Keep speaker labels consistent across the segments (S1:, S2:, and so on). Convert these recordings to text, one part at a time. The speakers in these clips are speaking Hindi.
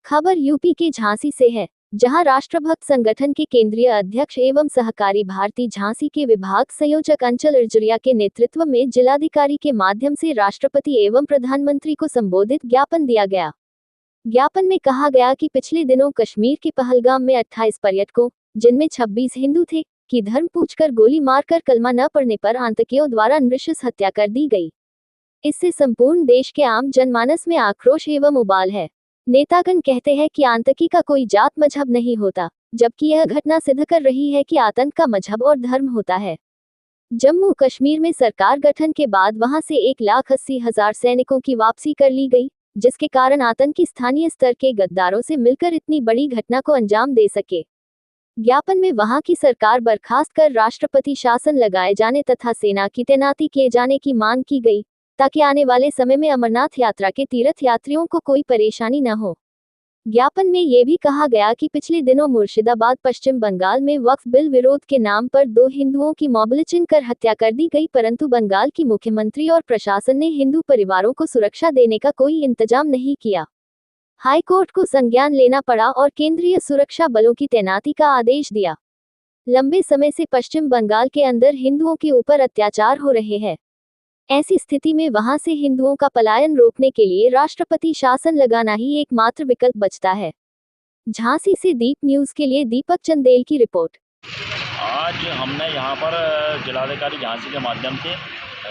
S1: खबर यूपी के झांसी से है, जहां राष्ट्रभक्त संगठन के केंद्रीय अध्यक्ष एवं सहकारी भारती झांसी के विभाग संयोजक अंचल इर्जुरिया के नेतृत्व में जिलाधिकारी के माध्यम से राष्ट्रपति एवं प्रधानमंत्री को संबोधित ज्ञापन दिया गया। ज्ञापन में कहा गया कि पिछले दिनों कश्मीर के पहलगाम में 28 पर्यटकों, जिनमें 26 हिंदू थे, की धर्म पूछकर गोली मारकर कलमा न पढ़ने पर आतंकियों द्वारा नृशंस हत्या कर दी गई। इससे संपूर्ण देश के आम जनमानस में आक्रोश एवं उबाल है। नेतागण कहते हैं कि आतंकी का कोई जात मजहब नहीं होता, जबकि यह घटना सिद्ध कर रही है कि आतंक का मजहब और धर्म होता है। जम्मू कश्मीर में सरकार गठन के बाद वहां से 1,80,000 सैनिकों की वापसी कर ली गई, जिसके कारण आतंकी स्थानीय स्तर के गद्दारों से मिलकर इतनी बड़ी घटना को अंजाम दे सके। ज्ञापन में वहां की सरकार बर्खास्त कर राष्ट्रपति शासन लगाए जाने तथा सेना की तैनाती किए जाने की मांग की गई, ताकि आने वाले समय में अमरनाथ यात्रा के तीर्थ यात्रियों को कोई परेशानी न हो। ज्ञापन में ये भी कहा गया कि पिछले दिनों मुर्शिदाबाद पश्चिम बंगाल में वक्फ बिल विरोध के नाम पर 2 हिंदुओं की मॉब लिंचिंग कर हत्या कर दी गई, परंतु बंगाल की मुख्यमंत्री और प्रशासन ने हिंदू परिवारों को सुरक्षा देने का कोई इंतजाम नहीं किया। हाईकोर्ट को संज्ञान लेना पड़ा और केंद्रीय सुरक्षा बलों की तैनाती का आदेश दिया। लंबे समय से पश्चिम बंगाल के अंदर हिंदुओं के ऊपर अत्याचार हो रहे हैं। ऐसी स्थिति में वहां से हिंदुओं का पलायन रोकने के लिए राष्ट्रपति शासन लगाना ही एकमात्र विकल्प बचता है। झांसी से दीप न्यूज के लिए दीपक चंदेल की रिपोर्ट।
S2: आज हमने यहाँ पर जिलाधिकारी झांसी के माध्यम से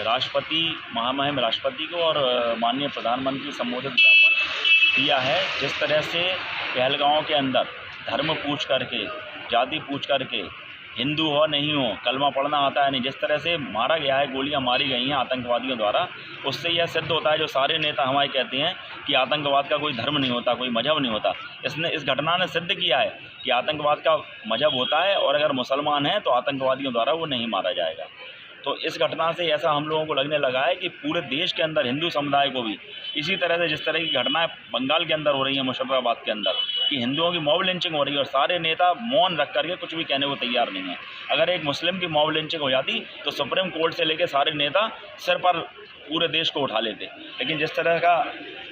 S2: राष्ट्रपति महामहिम राष्ट्रपति को और माननीय प्रधानमंत्री संबोधित ज्ञापन दिया है। जिस तरह से पहलगांव के अंदर धर्म पूछ करके, जाति पूछ करके, हिंदू हो नहीं हो, कलमा पढ़ना आता है नहीं, जिस तरह से मारा गया है, गोलियां मारी गई हैं आतंकवादियों द्वारा, उससे यह सिद्ध होता है जो सारे नेता हमारे कहते हैं कि आतंकवाद का कोई धर्म नहीं होता, कोई मजहब नहीं होता। इस घटना ने सिद्ध किया है कि आतंकवाद का मजहब होता है और अगर मुसलमान हैं तो आतंकवादियों द्वारा वो नहीं मारा जाएगा। तो इस घटना से ऐसा हम लोगों को लगने लगा है कि पूरे देश के अंदर हिंदू समुदाय को भी इसी तरह से, जिस तरह की घटनाएं बंगाल के अंदर हो रही हैं, मुर्शिदाबाद के अंदर, कि हिंदुओं की मॉब लिंचिंग हो रही है और सारे नेता मौन रख करके कुछ भी कहने को तैयार नहीं है। अगर एक मुस्लिम की मॉब लिंचिंग हो जाती तो सुप्रीम कोर्ट से लेकर सारे नेता सिर पर पूरे देश को उठा लेते, लेकिन जिस तरह का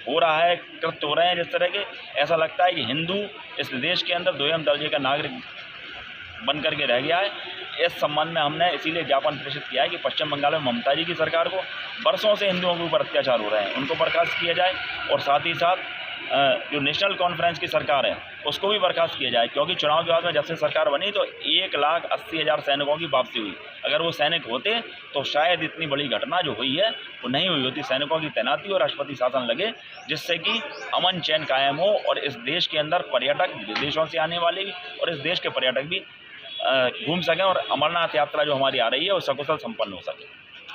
S2: हो रहा है, कृत्य हो रहे हैं जिस तरह के, ऐसा लगता है कि हिंदू इस देश के अंदर 2म दर्जे का नागरिक बन करके रह गया है। इस संबंध में हमने इसीलिए ज्ञापन प्रेषित किया है कि पश्चिम बंगाल में ममता जी की सरकार को बरसों से हिंदुओं के ऊपर अत्याचार हो रहे हैं, उनको बर्खास्त किया जाए और साथ ही साथ जो नेशनल कॉन्फ्रेंस की सरकार है उसको भी बर्खास्त किया जाए, क्योंकि चुनाव के बाद में जब से सरकार बनी तो 1,80,000 सैनिकों की वापसी हुई। अगर वो सैनिक होते तो शायद इतनी बड़ी घटना जो हुई है वो नहीं हुई होती। सैनिकों की तैनाती और राष्ट्रपति शासन लगे, जिससे कि अमन चैन कायम हो और इस देश के अंदर पर्यटक, विदेशों से आने वाले भी और इस देश के पर्यटक भी घूम सकें और अमरनाथ यात्रा जो हमारी आ रही है वो सकुशल संपन्न हो सके।